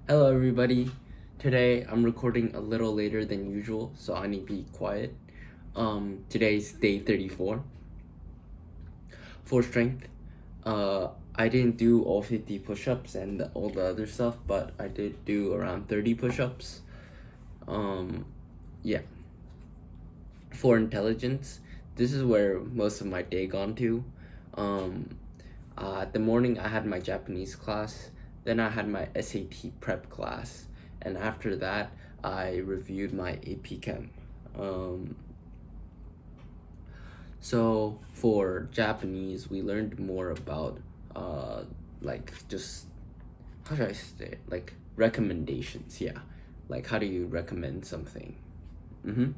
Hello everybody. Today I'm recording a little later than usual, so I need to be quiet. Today's day 34. For strength, I didn't do all 50 push-ups and all the other stuff, but I did do around 30 push-ups. Yeah. For intelligence, this is where most of my day gone to. The morning I had my Japanese class, then I had my SAT prep class, and after that I reviewed my AP Chem. So for Japanese, we learned more about like just how should I say it? Like recommendations, yeah. Like how do you recommend something? And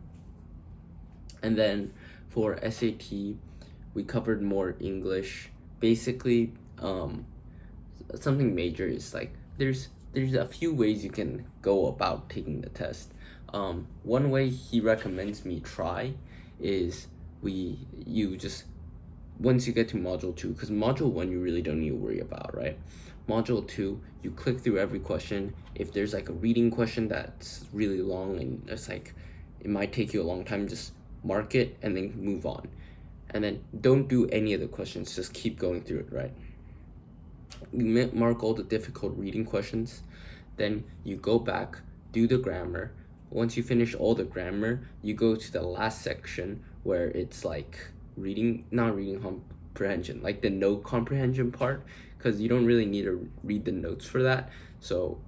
then for SAT, we covered more English. Basically, something major is like there's a few ways you can go about taking the test. One way he recommends me try is you just once you get to module 2, because module 1 you really don't need to worry about, right? Module 2, you click through every question. If there's like a reading question that's really long and it's like it might take you a long time, just mark it and then move on. And then don't do any of the questions, just keep going through it, right? You mark all the difficult reading questions, then you go back, do the grammar. Once you finish all the grammar, you go to the last section where it's like not reading comprehension, like the note comprehension part, because you don't really need to read the notes for that. So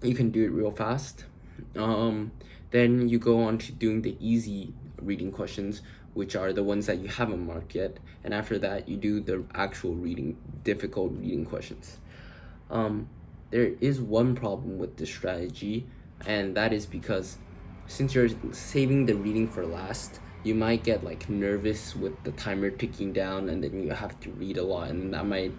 you can do it real fast. Then you go on to doing the easy reading questions, which are the ones that you haven't marked yet, and after that you do the actual difficult reading questions. There is one problem with this strategy, and that is because since you're saving the reading for last, you might get like nervous with the timer ticking down, and then you have to read a lot, and that might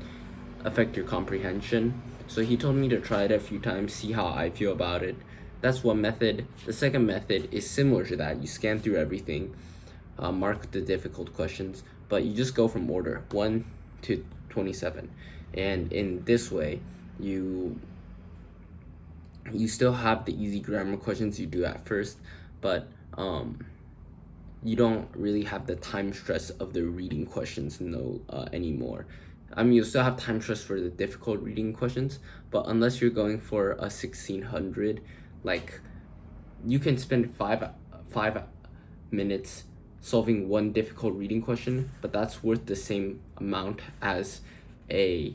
affect your comprehension. So he told me to try it a few times, see how I feel about it. That's one method. The second method is similar to that. You scan through everything, mark the difficult questions, but you just go from order 1 to 27. And in this way, you still have the easy grammar questions you do at first, but you don't really have the time stress of the reading questions anymore. I mean, you still have time stress for the difficult reading questions, but unless you're going for a 1600, like you can spend five minutes solving one difficult reading question, but that's worth the same amount as a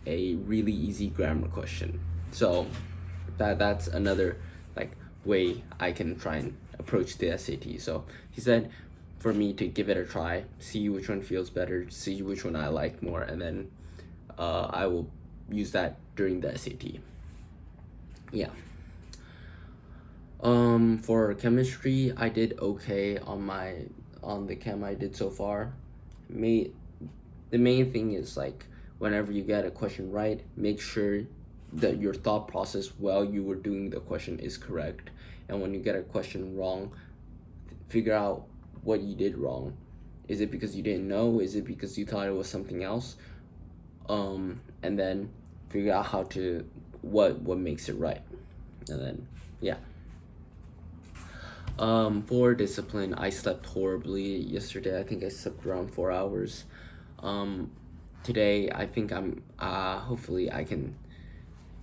really easy grammar question. So that's another like way I can try and approach the SAT. So he said for me to give it a try, see which one feels better, see which one I like more, and then I will use that during the SAT. Yeah. For chemistry, I did okay on the chem I did so far. The main thing is like whenever you get a question right, make sure that your thought process while you were doing the question is correct. And when you get a question wrong, figure out what you did wrong. Is it because you didn't know? Is it because you thought it was something else? And then figure out what makes it right. And then yeah. For discipline, I slept horribly yesterday. I think I slept around 4 hours. Today, I think hopefully I can,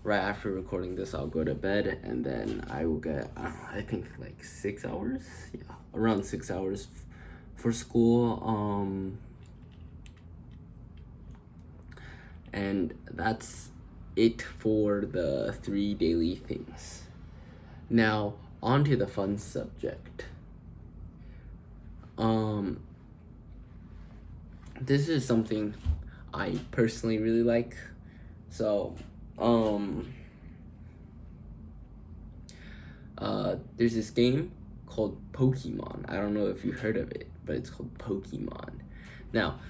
right after recording this, I'll go to bed and then I will get, I think like 6 hours? Yeah, around 6 hours for school. And that's it for the 3 daily things. Now, on to the fun subject. This is something I personally really like. So, there's this game called Pokemon. I don't know if you heard of it, but it's called Pokemon. Now,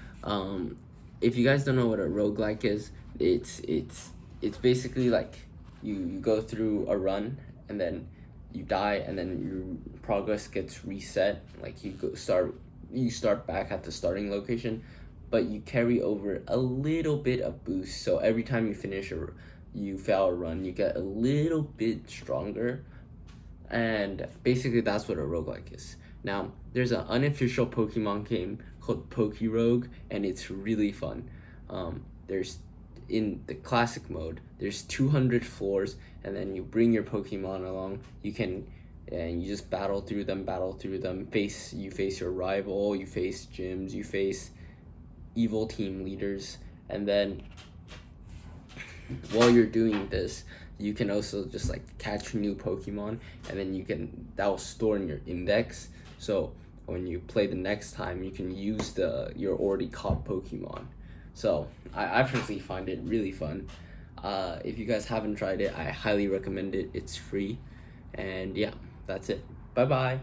if you guys don't know what a roguelike is, it's basically like you go through a run and then you die and then your progress gets reset. Like you start back at the starting location, but you carry over a little bit of boost. So every time you fail a run, you get a little bit stronger. And basically, that's what a roguelike is. Now, there's an unofficial Pokemon game called Pokerogue, and it's really fun. There's in the classic mode, there's 200 floors, and then you bring your Pokemon along. And you just battle through them. You face your rival, you face gyms, you face evil team leaders, and then while you're doing this, you can also just like catch new Pokemon, and then that will store in your index. So when you play the next time, you can use your already caught Pokemon. So I personally find it really fun. If you guys haven't tried it, I highly recommend it. It's free, and yeah, that's it. Bye bye.